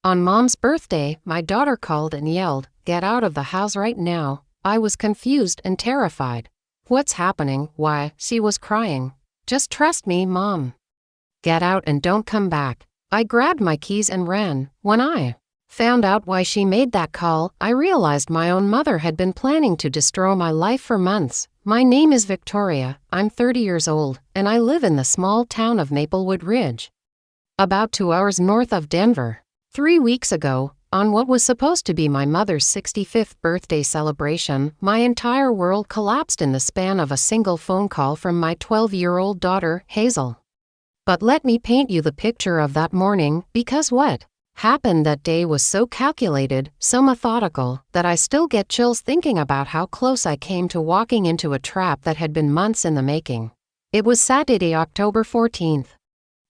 On Mom's birthday, my daughter called and yelled, "Get out of the house right now." I was confused and terrified. "What's happening?" "Why?" She was crying. "Just trust me, Mom. Get out and don't come back." I grabbed my keys and ran. When I found out why she made that call, I realized my own mother had been planning to destroy my life for months. My name is Victoria, I'm 30 years old, and I live in the small town of Maplewood Ridge, about 2 hours north of Denver. 3 weeks ago, on what was supposed to be my mother's 65th birthday celebration, my entire world collapsed in the span of a single phone call from my 12-year-old daughter, Hazel. But let me paint you the picture of that morning, because what happened that day was so calculated, so methodical, that I still get chills thinking about how close I came to walking into a trap that had been months in the making. It was Saturday, October 14th.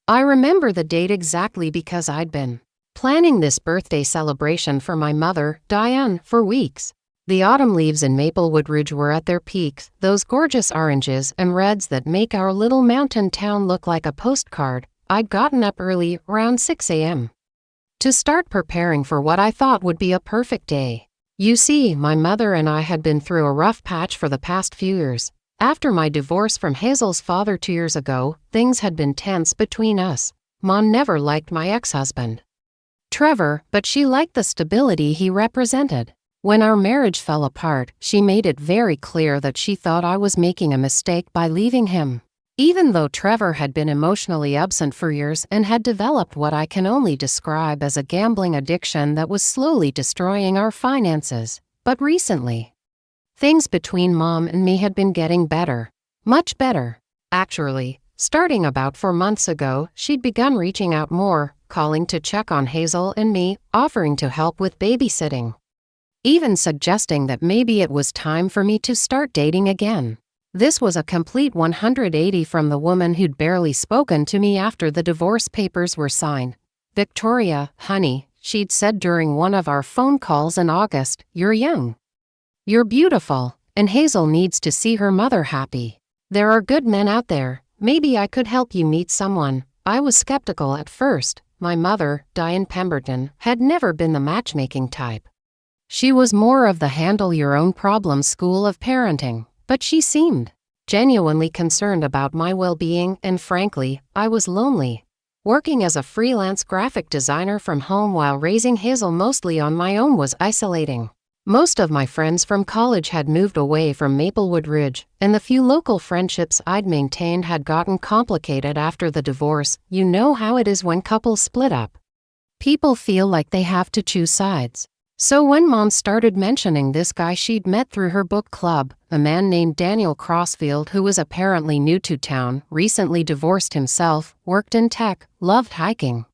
I remember the date exactly because I'd been planning this birthday celebration for my mother, Diane, for weeks. The autumn leaves in Maplewood Ridge were at their peaks, those gorgeous oranges and reds that make our little mountain town look like a postcard. I'd gotten up early, around 6 a.m. to start preparing for what I thought would be a perfect day. You see, my mother and I had been through a rough patch for the past few years. After my divorce from Hazel's father 2 years ago, things had been tense between us. Mom never liked my ex-husband, Trevor, but she liked the stability he represented. When our marriage fell apart, she made it very clear that she thought I was making a mistake by leaving him. Even though Trevor had been emotionally absent for years and had developed what I can only describe as a gambling addiction that was slowly destroying our finances. But recently, things between Mom and me had been getting better. Much better. Actually, starting about 4 months ago, she'd begun reaching out more, calling to check on Hazel and me, offering to help with babysitting, even suggesting that maybe it was time for me to start dating again. This was a complete 180 from the woman who'd barely spoken to me after the divorce papers were signed. "Victoria, honey," she'd said during one of our phone calls in August, "you're young. You're beautiful, and Hazel needs to see her mother happy. There are good men out there. Maybe I could help you meet someone." I was skeptical at first. My mother, Diane Pemberton, had never been the matchmaking type. She was more of the handle-your-own-problems school of parenting. But she seemed genuinely concerned about my well-being, and frankly, I was lonely. Working as a freelance graphic designer from home while raising Hazel mostly on my own was isolating. Most of my friends from college had moved away from Maplewood Ridge, and the few local friendships I'd maintained had gotten complicated after the divorce. You know how it is when couples split up. People feel like they have to choose sides. So when Mom started mentioning this guy she'd met through her book club, a man named Daniel Crossfield who was apparently new to town, recently divorced himself, worked in tech, loved hiking,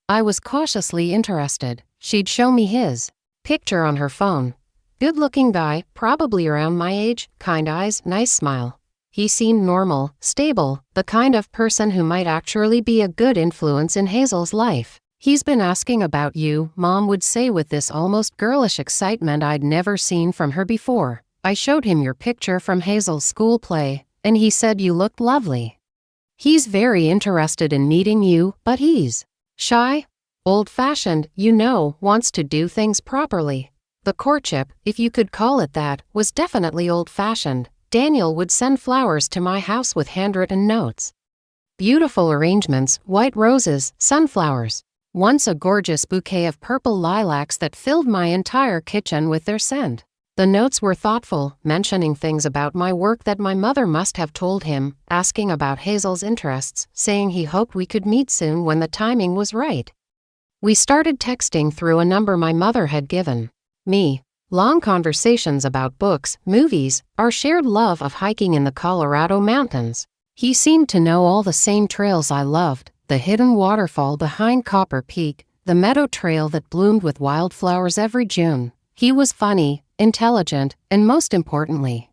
I was cautiously interested. She'd show me his picture on her phone. Good-looking guy, probably around my age, kind eyes, nice smile. He seemed normal, stable, the kind of person who might actually be a good influence in Hazel's life. "He's been asking about you," Mom would say with this almost girlish excitement I'd never seen from her before. "I showed him your picture from Hazel's school play, and he said you looked lovely. He's very interested in meeting you, but he's shy, old-fashioned, you know, wants to do things properly." The courtship, if you could call it that, was definitely old-fashioned. Daniel would send flowers to my house with handwritten notes. Beautiful arrangements, white roses, sunflowers. Once a gorgeous bouquet of purple lilacs that filled my entire kitchen with their scent. The notes were thoughtful, mentioning things about my work that my mother must have told him, asking about Hazel's interests, saying he hoped we could meet soon when the timing was right. We started texting through a number my mother had given me. Long conversations about books, movies, our shared love of hiking in the Colorado mountains. He seemed to know all the same trails I loved. The hidden waterfall behind Copper Peak, the meadow trail that bloomed with wildflowers every June. He was funny, intelligent, and most importantly,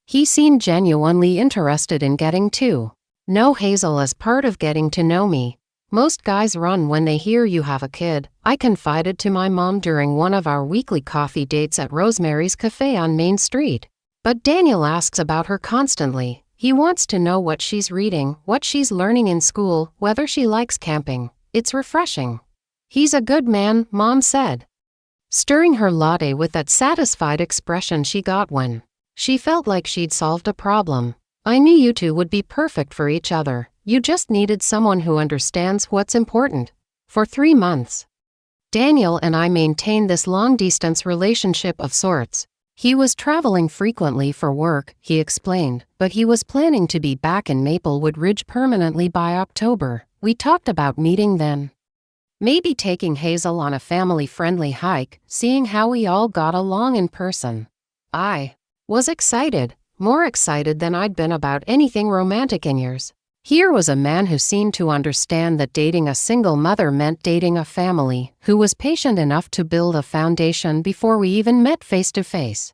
he seemed genuinely interested in getting to know Hazel as part of getting to know me. Most guys run when they hear you have a kid, I confided to my mom during one of our weekly coffee dates at Rosemary's Cafe on Main Street. But Daniel asks about her constantly. He wants to know what she's reading, what she's learning in school, whether she likes camping. It's refreshing. He's a good man, Mom said, stirring her latte with that satisfied expression she got when she felt like she'd solved a problem. I knew you two would be perfect for each other. You just needed someone who understands what's important. For 3 months, Daniel and I maintained this long-distance relationship of sorts. He was traveling frequently for work, he explained, but he was planning to be back in Maplewood Ridge permanently by October. We talked about meeting then. Maybe taking Hazel on a family-friendly hike, seeing how we all got along in person. I was excited, more excited than I'd been about anything romantic in years. Here was a man who seemed to understand that dating a single mother meant dating a family, who was patient enough to build a foundation before we even met face to face.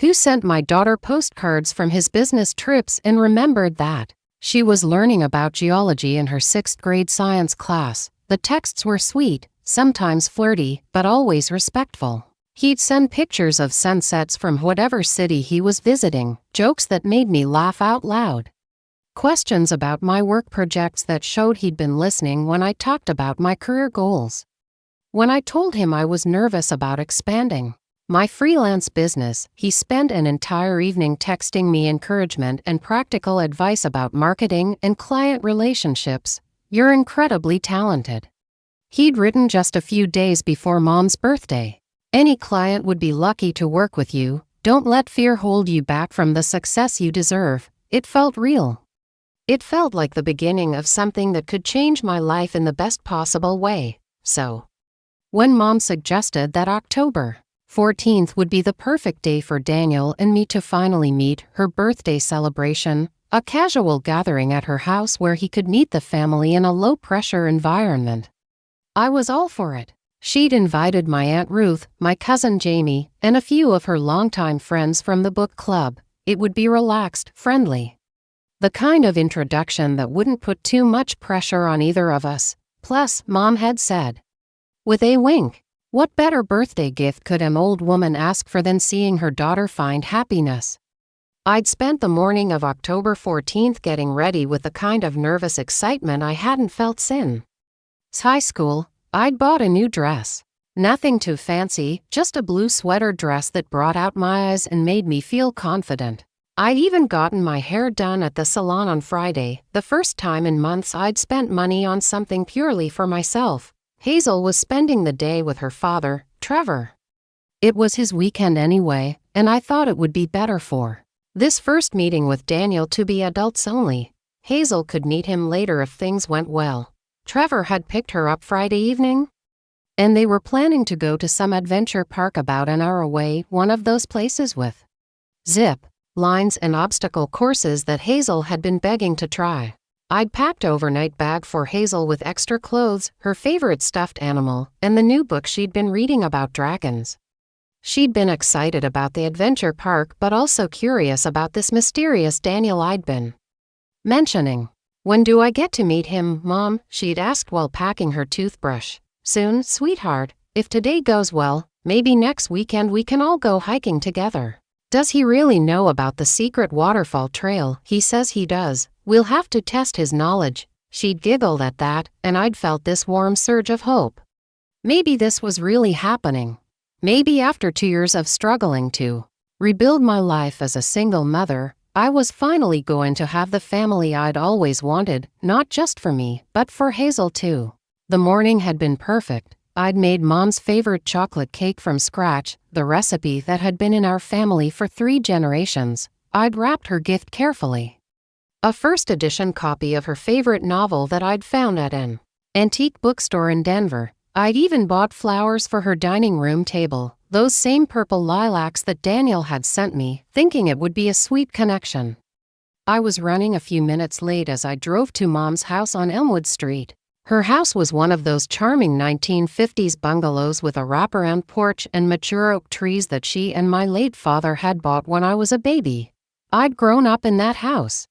Who sent my daughter postcards from his business trips and remembered that she was learning about geology in her 6th grade science class. The texts were sweet, sometimes flirty, but always respectful. He'd send pictures of sunsets from whatever city he was visiting, jokes that made me laugh out loud. Questions about my work projects that showed he'd been listening when I talked about my career goals. When I told him I was nervous about expanding my freelance business, he spent an entire evening texting me encouragement and practical advice about marketing and client relationships. You're incredibly talented. He'd written just a few days before Mom's birthday. Any client would be lucky to work with you. Don't let fear hold you back from the success you deserve. It felt real. It felt like the beginning of something that could change my life in the best possible way. So, when Mom suggested that October 14th would be the perfect day for Daniel and me to finally meet, her birthday celebration, a casual gathering at her house where he could meet the family in a low-pressure environment, I was all for it. She'd invited my Aunt Ruth, my cousin Jamie, and a few of her longtime friends from the book club. It would be relaxed, friendly. The kind of introduction that wouldn't put too much pressure on either of us. Plus, Mom had said, with a wink, what better birthday gift could an old woman ask for than seeing her daughter find happiness? I'd spent the morning of October 14th getting ready with the kind of nervous excitement I hadn't felt since high school. I'd bought a new dress. Nothing too fancy, just a blue sweater dress that brought out my eyes and made me feel confident. I'd even gotten my hair done at the salon on Friday, the first time in months I'd spent money on something purely for myself. Hazel was spending the day with her father, Trevor. It was his weekend anyway, and I thought it would be better for this first meeting with Daniel to be adults only. Hazel could meet him later if things went well. Trevor had picked her up Friday evening, and they were planning to go to some adventure park about an hour away, one of those places with zip lines and obstacle courses that Hazel had been begging to try. I'd packed overnight bag for Hazel with extra clothes, her favorite stuffed animal, and the new book she'd been reading about dragons. She'd been excited about the adventure park but also curious about this mysterious Daniel I'd been mentioning. When do I get to meet him, Mom? She'd asked while packing her toothbrush. Soon, sweetheart. If today goes well, maybe next weekend we can all go hiking together. Does he really know about the secret waterfall trail? He says he does. We'll have to test his knowledge. She'd giggled at that, and I'd felt this warm surge of hope. Maybe this was really happening. Maybe after 2 years of struggling to rebuild my life as a single mother, I was finally going to have the family I'd always wanted, not just for me, but for Hazel too. The morning had been perfect. I'd made Mom's favorite chocolate cake from scratch, the recipe that had been in our family for 3 generations. I'd wrapped her gift carefully. A first edition copy of her favorite novel that I'd found at an antique bookstore in Denver. I'd even bought flowers for her dining room table, those same purple lilacs that Daniel had sent me, thinking it would be a sweet connection. I was running a few minutes late as I drove to Mom's house on Elmwood Street. Her house was one of those charming 1950s bungalows with a wraparound porch and mature oak trees that she and my late father had bought when I was a baby. I'd grown up in that house,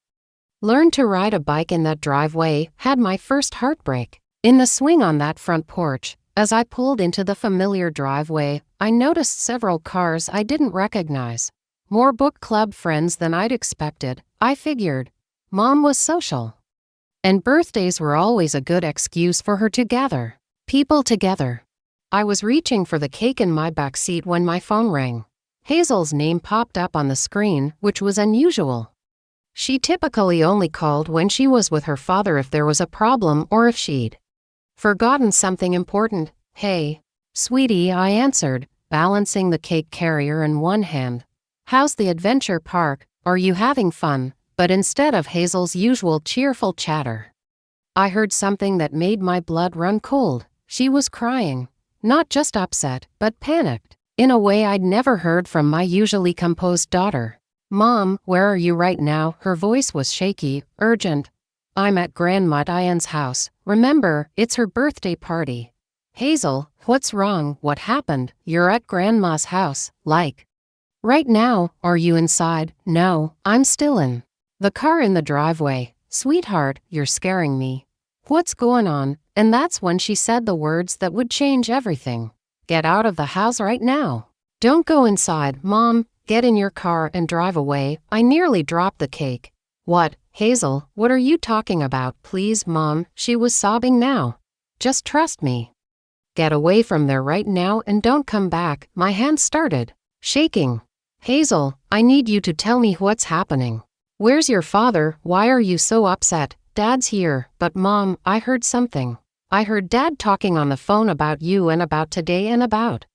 learned to ride a bike in that driveway, had my first heartbreak in the swing on that front porch. As I pulled into the familiar driveway, I noticed several cars I didn't recognize. More book club friends than I'd expected. I figured Mom was social, and birthdays were always a good excuse for her to gather People together. I was reaching for the cake in my back seat when my phone rang. Hazel's name popped up on the screen, which was unusual. She typically only called when she was with her father if there was a problem or if she'd forgotten something important. "Hey, sweetie," I answered, balancing the cake carrier in one hand. "How's the adventure park? Are you having fun?" But instead of Hazel's usual cheerful chatter, I heard something that made my blood run cold. She was crying. Not just upset, but panicked, in a way I'd never heard from my usually composed daughter. "Mom, where are you right now?" Her voice was shaky, urgent. "I'm at Grandma Diane's house. Remember, it's her birthday party." "Hazel, what's wrong? What happened?" "You're at Grandma's house, like right now." "Are you inside?" "No, I'm still in the car in the driveway." "Sweetheart, you're scaring me. What's going on?" And that's when she said the words that would change everything. "Get out of the house right now. Don't go inside." "Mom, get in your car and drive away." I nearly dropped the cake. "What, Hazel, what are you talking about?" "Please, Mom," she was sobbing now. "Just trust me. Get away from there right now and don't come back." My hand started shaking. "Hazel, I need you to tell me what's happening. Where's your father? Why are you so upset?" "Dad's here." "But Mom, I heard something. I heard Dad talking on the phone about you and about today and about."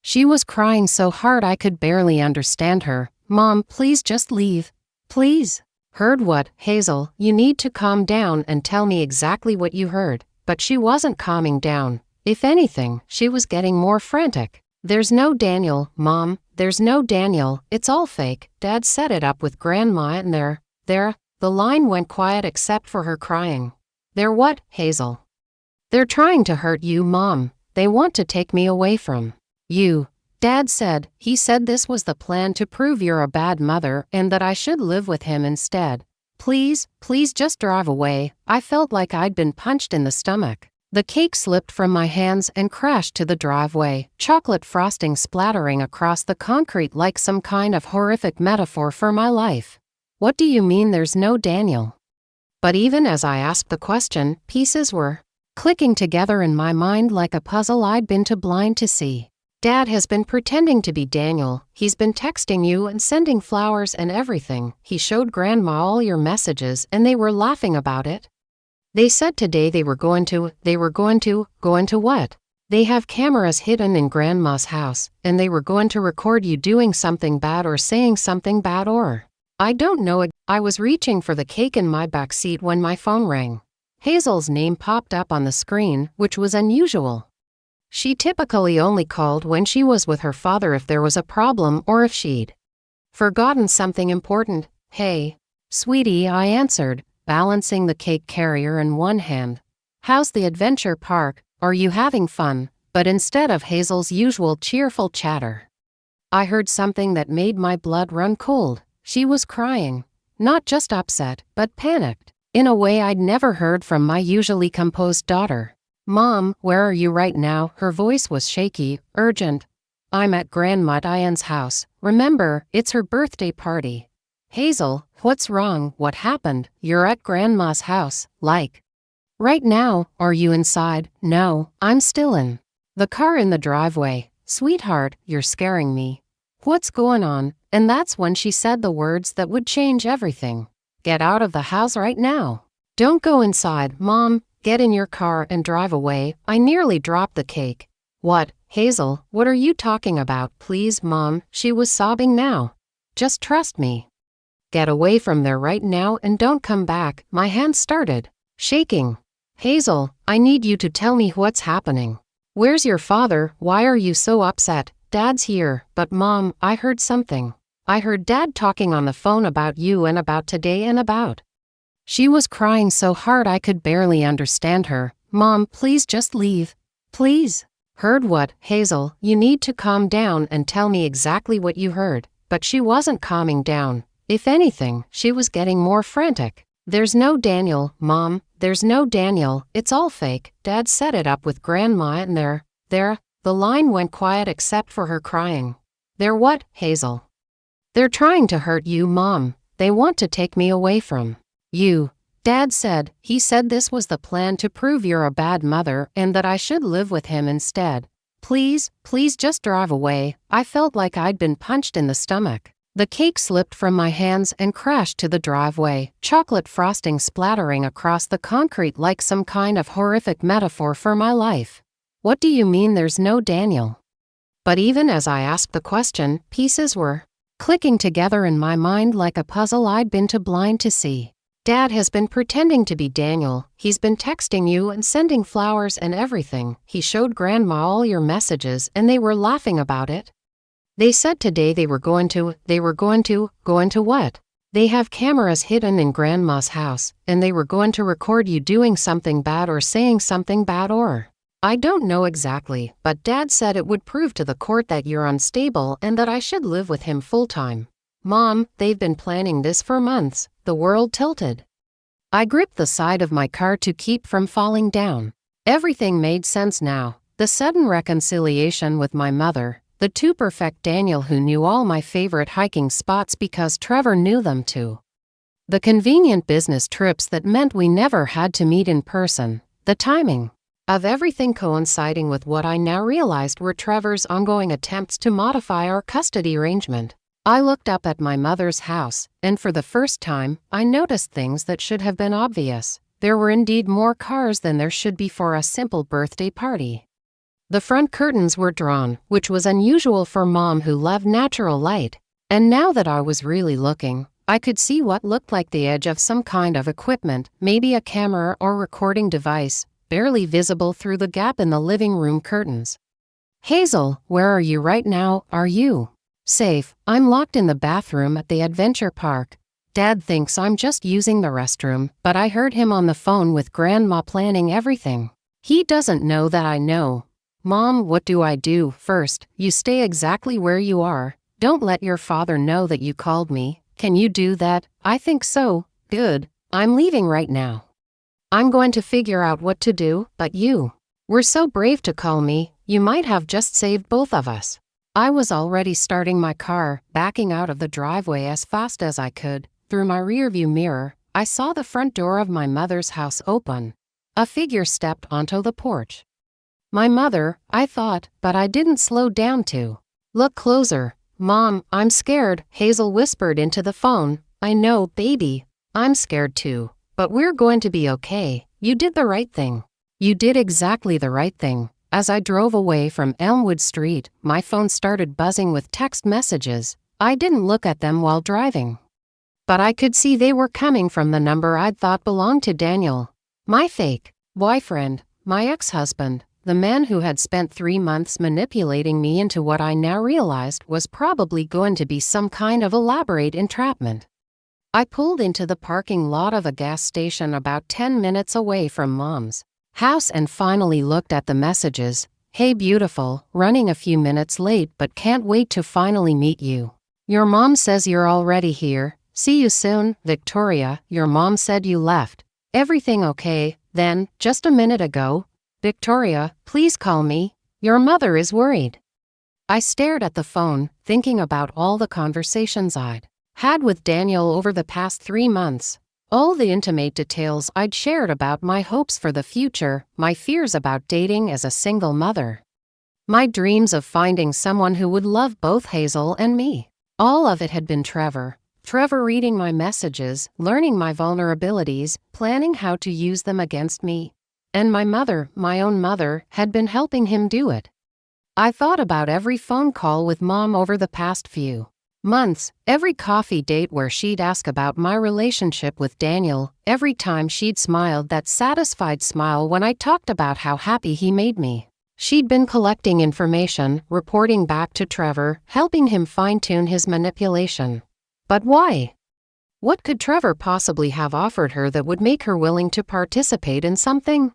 She was crying so hard I could barely understand her. "Mom, please just leave. Please." "Heard what?" "Hazel, you need to calm down and tell me exactly what you heard." But she wasn't calming down. If anything, she was getting more frantic. "There's no Daniel, Mom. There's no Daniel. It's all fake. Dad set it up with Grandma and they're." The line went quiet except for her crying. "They're what, Hazel?" "They're trying to hurt you, Mom. They want to take me away from you. Dad said, he said this was the plan to prove you're a bad mother and that I should live with him instead. Please, please just drive away." I felt like I'd been punched in the stomach. The cake slipped from my hands and crashed to the driveway, chocolate frosting splattering across the concrete like some kind of horrific metaphor for my life. "What do you mean there's no Daniel?" But even as I asked the question, pieces were clicking together in my mind like a puzzle I'd been too blind to see. "Dad has been pretending to be Daniel. He's been texting you and sending flowers and everything. He showed Grandma all your messages and they were laughing about it. They said today they were going to go into what? They have cameras hidden in Grandma's house, and they were going to record you doing something bad or saying something bad or I don't know it." I was reaching for the cake in my back seat when my phone rang. Hazel's name popped up on the screen, which was unusual. She typically only called when she was with her father if there was a problem or if she'd forgotten something important. "Hey, sweetie," I answered, balancing the cake carrier in one hand. "How's the adventure park? Are you having fun?" But instead of Hazel's usual cheerful chatter, I heard something that made my blood run cold. She was crying. Not just upset, but panicked, in a way I'd never heard from my usually composed daughter. "Mom, where are you right now?" Her voice was shaky, urgent. "I'm at Grandma Diane's house. Remember, it's her birthday party." "Hazel, what's wrong? What happened?" "You're at Grandma's house, like right now." "Are you inside?" "No, I'm still in the car in the driveway." "Sweetheart, you're scaring me. What's going on?" And that's when she said the words that would change everything. "Get out of the house right now. Don't go inside." "Mom, get in your car and drive away." I nearly dropped the cake. "What, Hazel, what are you talking about?" "Please, Mom," she was sobbing now. "Just trust me. Get away from there right now and don't come back." My hand started shaking. "Hazel, I need you to tell me what's happening. Where's your father? Why are you so upset?" "Dad's here." "But Mom, I heard something. I heard Dad talking on the phone about you and about today and about." She was crying so hard I could barely understand her. "Mom, please just leave. Please." "Heard what?" "Hazel, you need to calm down and tell me exactly what you heard." But she wasn't calming down. If anything, she was getting more frantic. "There's no Daniel, Mom. There's no Daniel. It's all fake. Dad set it up with Grandma and they're." The line went quiet except for her crying. "They're what, Hazel?" "They're trying to hurt you, Mom. They want to take me away from you. Dad said, he said this was the plan to prove you're a bad mother and that I should live with him instead. Please, please just drive away. I felt like I'd been punched in the stomach. The cake slipped from my hands and crashed to the driveway, chocolate frosting splattering across the concrete like some kind of horrific metaphor for my life. What do you mean there's no Daniel? But even as I asked the question, pieces were clicking together in my mind like a puzzle I'd been too blind to see. Dad has been pretending to be Daniel. He's been texting you and sending flowers and everything. He showed Grandma all your messages and they were laughing about it. They said today they were going to what? They have cameras hidden in Grandma's house, and they were going to record you doing something bad or saying something bad or... I don't know exactly, but Dad said it would prove to the court that you're unstable and that I should live with him full-time. Mom, they've been planning this for months. The world tilted. I gripped the side of my car to keep from falling down. Everything made sense now. The sudden reconciliation with my mother, the too perfect Daniel who knew all my favorite hiking spots because Trevor knew them too. The convenient business trips that meant we never had to meet in person. The timing of everything coinciding with what I now realized were Trevor's ongoing attempts to modify our custody arrangement. I looked up at my mother's house, and for the first time, I noticed things that should have been obvious. There were indeed more cars than there should be for a simple birthday party. The front curtains were drawn, which was unusual for Mom who loved natural light. And now that I was really looking, I could see what looked like the edge of some kind of equipment, maybe a camera or recording device, barely visible through the gap in the living room curtains. Hazel, where are you right now? Are you safe? I'm locked in the bathroom at the adventure park. Dad thinks I'm just using the restroom, but I heard him on the phone with Grandma planning everything. He doesn't know that I know. Mom, what do I do? First, you stay exactly where you are. Don't let your father know that you called me. Can you do that? I think so. Good. I'm leaving right now. I'm going to figure out what to do, but you were so brave to call me. You might have just saved both of us. I was already starting my car, backing out of the driveway as fast as I could. Through my rearview mirror, I saw the front door of my mother's house open. A figure stepped onto the porch. My mother, I thought, but I didn't slow down to look closer. Mom, I'm scared, Hazel whispered into the phone. I know, baby. I'm scared too. But we're going to be okay. You did the right thing. You did exactly the right thing. As I drove away from Elmwood Street, my phone started buzzing with text messages. I didn't look at them while driving, but I could see they were coming from the number I'd thought belonged to Daniel. My fake boyfriend, my ex-husband, the man who had spent 3 months manipulating me into what I now realized was probably going to be some kind of elaborate entrapment. I pulled into the parking lot of a gas station about 10 minutes away from Mom's house and finally looked at the messages. Hey beautiful, running a few minutes late but can't wait to finally meet you. Your mom says you're already here. See you soon, Victoria. Your mom said you left. Everything okay? Then, just a minute ago. Victoria, please call me. Your mother is worried. I stared at the phone, thinking about all the conversations I'd had with Daniel over the past 3 months. All the intimate details I'd shared about my hopes for the future, my fears about dating as a single mother, my dreams of finding someone who would love both Hazel and me. All of it had been Trevor. Trevor reading my messages, learning my vulnerabilities, planning how to use them against me. And my mother, my own mother, had been helping him do it. I thought about every phone call with Mom over the past few months, every coffee date where she'd ask about my relationship with Daniel, every time she'd smiled that satisfied smile when I talked about how happy he made me. She'd been collecting information, reporting back to Trevor, helping him fine-tune his manipulation. But why? What could Trevor possibly have offered her that would make her willing to participate in something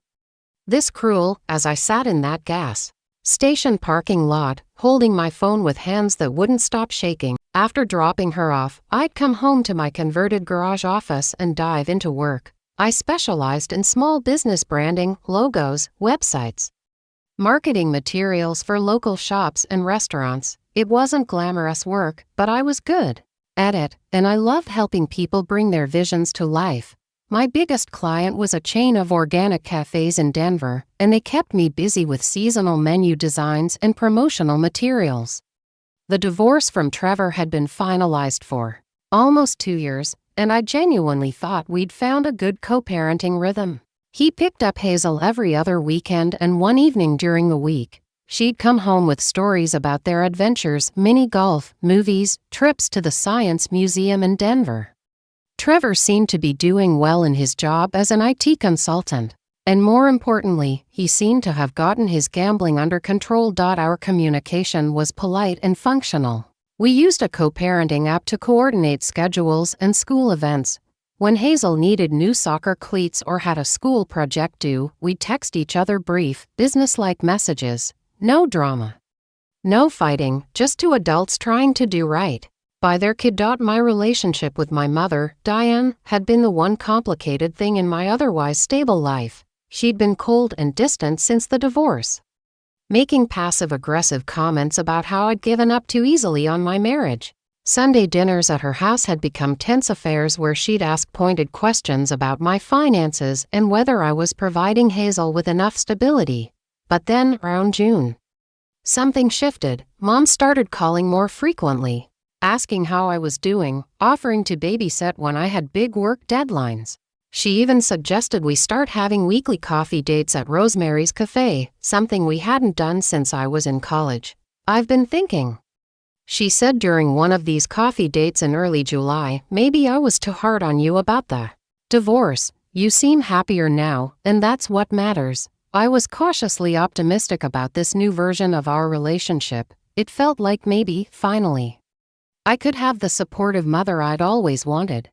this cruel? As I sat in that gas station parking lot, holding my phone with hands that wouldn't stop shaking, after dropping her off, I'd come home to my converted garage office and dive into work. I specialized in small business branding, logos, websites, marketing materials for local shops and restaurants. It wasn't glamorous work, but I was good at it, and I loved helping people bring their visions to life. My biggest client was a chain of organic cafes in Denver, and they kept me busy with seasonal menu designs and promotional materials. The divorce from Trevor had been finalized for almost 2 years, and I genuinely thought we'd found a good co-parenting rhythm. He picked up Hazel every other weekend, and one evening during the week, she'd come home with stories about their adventures, mini golf, movies, trips to the Science Museum in Denver. Trevor seemed to be doing well in his job as an IT consultant, and more importantly, he seemed to have gotten his gambling under control. Our communication was polite and functional. We used a co-parenting app to coordinate schedules and school events. When Hazel needed new soccer cleats or had a school project due, we'd text each other brief, business-like messages. No drama. No fighting, just two adults trying to do right by their kid. My relationship with my mother, Diane, had been the one complicated thing in my otherwise stable life. She'd been cold and distant since the divorce, making passive-aggressive comments about how I'd given up too easily on my marriage. Sunday dinners at her house had become tense affairs where she'd ask pointed questions about my finances and whether I was providing Hazel with enough stability. But then, around June, something shifted. Mom started calling more frequently, asking how I was doing, offering to babysit when I had big work deadlines. She even suggested we start having weekly coffee dates at Rosemary's Cafe, something we hadn't done since I was in college. "I've been thinking," she said during one of these coffee dates in early July, "maybe I was too hard on you about the divorce. You seem happier now, and that's what matters." I was cautiously optimistic about this new version of our relationship. It felt like maybe, finally, I could have the supportive mother I'd always wanted.